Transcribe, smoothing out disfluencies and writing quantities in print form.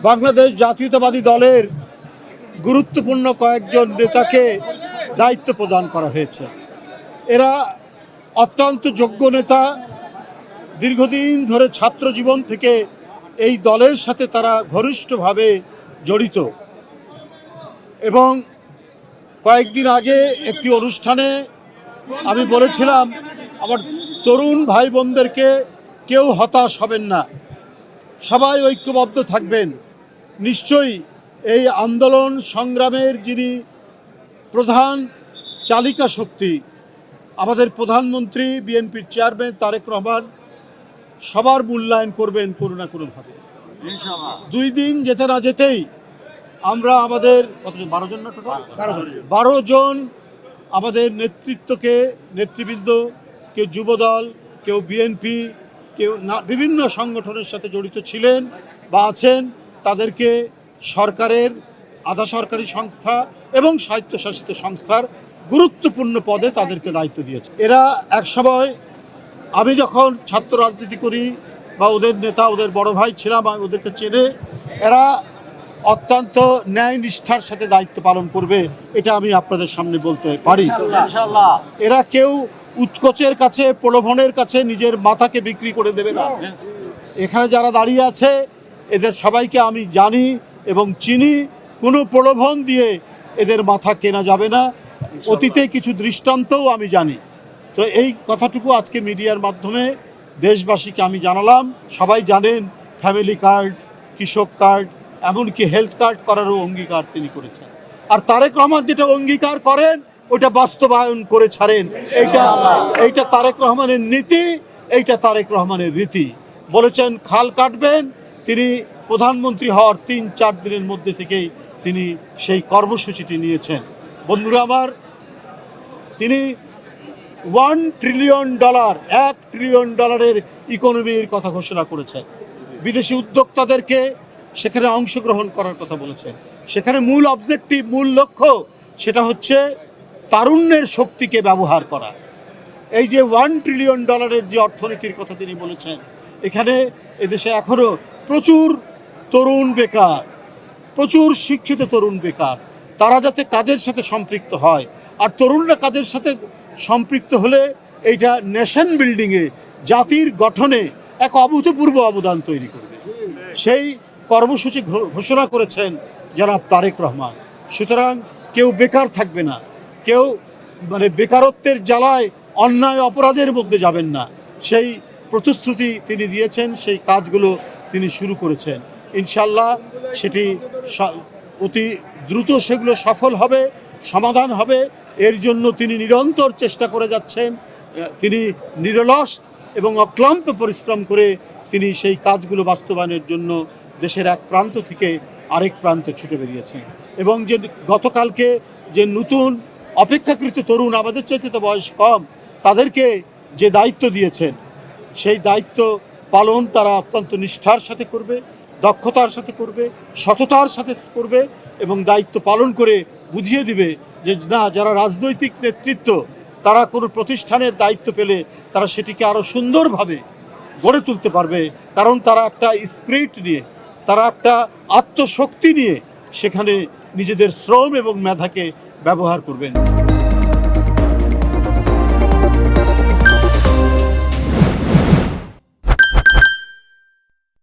বাংলাদেশ জাতীয়তাবাদী দলের গুরুত্বপূর্ণ কয়েকজন নেতাকে দায়িত্ব প্রদান করা হয়েছে। এরা অত্যন্ত যোগ্য নেতা, দীর্ঘদিন ধরে ছাত্র জীবন থেকে এই দলের সাথে তারা ঘনিষ্ঠভাবে জড়িত। এবং কয়েকদিন আগে একটি অনুষ্ঠানে আমি বলেছিলাম, আমার তরুণ ভাই বোনদেরকে কেউ হতাশ হবেন না, সবাই ঐক্যবদ্ধ থাকবেন। নিশ্চয়ই এই আন্দোলন সংগ্রামের যিনি প্রধান চালিকা শক্তি, আমাদের প্রধানমন্ত্রী বিএনপির চেয়ারম্যান তারেক রহমান সবার মূল্যায়ন করবেন কোনো না কোনোভাবে। 2 দিন যেতে না যেতেই আমরা আমাদের 12 জন আমাদের নেতৃবৃন্দ, কেউ যুবদল, কেউ বিএনপি, কেউ বিভিন্ন সংগঠনের সাথে জড়িত ছিলেন বা আছেন, তাদেরকে সরকারের, আধা সরকারি সংস্থা এবং স্বায়ত্তশাসিত সংস্থার গুরুত্বপূর্ণ পদে তাদেরকে দায়িত্ব দিয়েছে। এরা একসময়, আমি যখন ছাত্র রাজনীতি করি বা ওদের নেতা, ওদের বড় ভাই ছিলাম, আমি ওদেরকে চেনে, এরা অত্যন্ত ন্যায় নিষ্ঠার সাথে দায়িত্ব পালন করবে, এটা আমি আপনাদের সামনে বলতে পারি। এরা কেউ উৎকোচের কাছে, প্রলোভনের কাছে নিজের মাথাকে বিক্রি করে দেবে না। এখানে যারা দাঁড়িয়ে আছে এদের সবাইকে আমি জানি এবং চিনি, কোনো প্রলোভন দিয়ে এদের মাথা কেনা যাবে না। অতীতে কিছু দৃষ্টান্তও আমি জানি। তো এই কথাটুকু আজকে মিডিয়ার মাধ্যমে দেশবাসীকে আমি জানালাম। সবাই জানেন ফ্যামিলি কার্ড, কৃষক কার্ড, এমনকি হেলথ কার্ড করারও অঙ্গীকার তিনি করেছেন। আর তারেক রহমান যেটা অঙ্গীকার করেন ওটা বাস্তবায়ন করে ছাড়েন। এইটা তারেক রহমানের নীতি, এইটা তারেক রহমানের রীতি। বলেছেন খাল কাটবেন, তিনি প্রধানমন্ত্রী হওয়ার 3-4 দিনের মধ্যে থেকেই তিনি সেই কর্মসূচিটি নিয়েছেন। বন্ধুরা আমার, তিনি $1 ট্রিলিয়ন, $1 ট্রিলিয়ন ইকোনমির কথা ঘোষণা করেছেন। বিদেশি উদ্যোক্তাদেরকে সেখানে অংশগ্রহণ করার কথা বলেছেন। সেখানে মূল অবজেক্টিভ, মূল লক্ষ্য, সেটা হচ্ছে তারুণ্যের শক্তিকে ব্যবহার করা। এই যে $1 ট্রিলিয়ন যে অর্থনীতির কথা তিনি বলেছেন, এখানে এদেশে এখনও প্রচুর তরুণ বেকার, প্রচুর শিক্ষিত তরুণ বেকার। তারা যাতে কাজের সাথে সম্পৃক্ত হয়, আর তরুণরা কাজের সাথে সম্পৃক্ত হলে এইটা নেশন বিল্ডিংয়ে, জাতির গঠনে এক অভূতপূর্ব অবদান তৈরি করবে। সেই কর্মসূচি ঘোষণা করেছেন জনাব তারেক রহমান। সুতরাং কেউ বেকার থাকবে না, কেউ বেকারত্বের জ্বালায় অন্যায় অপরাধের মধ্যে যাবেন না, সেই প্রতিশ্রুতি তিনি দিয়েছেন। সেই কাজগুলো তিনি শুরু করেছেন। ইনশাল্লাহ সেটি অতি দ্রুত সেগুলো সফল হবে, সমাধান হবে। এর জন্য তিনি নিরন্তর চেষ্টা করে যাচ্ছেন। তিনি নিরলস এবং অক্লান্ত পরিশ্রম করে তিনি সেই কাজগুলো বাস্তবায়নের জন্য দেশের এক প্রান্ত থেকে আরেক প্রান্তে ছুটে বেরিয়েছেন। এবং যে গতকালকে যে নতুন অপেক্ষাকৃত তরুণ, আমাদের চাইতে তো বয়স কম, তাদেরকে যে দায়িত্ব দিয়েছেন, সেই দায়িত্ব পালন তারা অত্যন্ত নিষ্ঠার সাথে করবে, দক্ষতার সাথে করবে, সততার সাথে করবে এবং দায়িত্ব পালন করে বুঝিয়ে দিবে যে না, যারা রাজনৈতিক নেতৃত্ব, তারা কোনো প্রতিষ্ঠানের দায়িত্ব পেলে তারা সেটিকে আরও সুন্দরভাবে গড়ে তুলতে পারবে। কারণ তারা একটা স্পিরিট নিয়ে, তারা একটা আত্মশক্তি নিয়ে সেখানে নিজেদের শ্রম এবং মেধাকে ব্যবহার করবেন।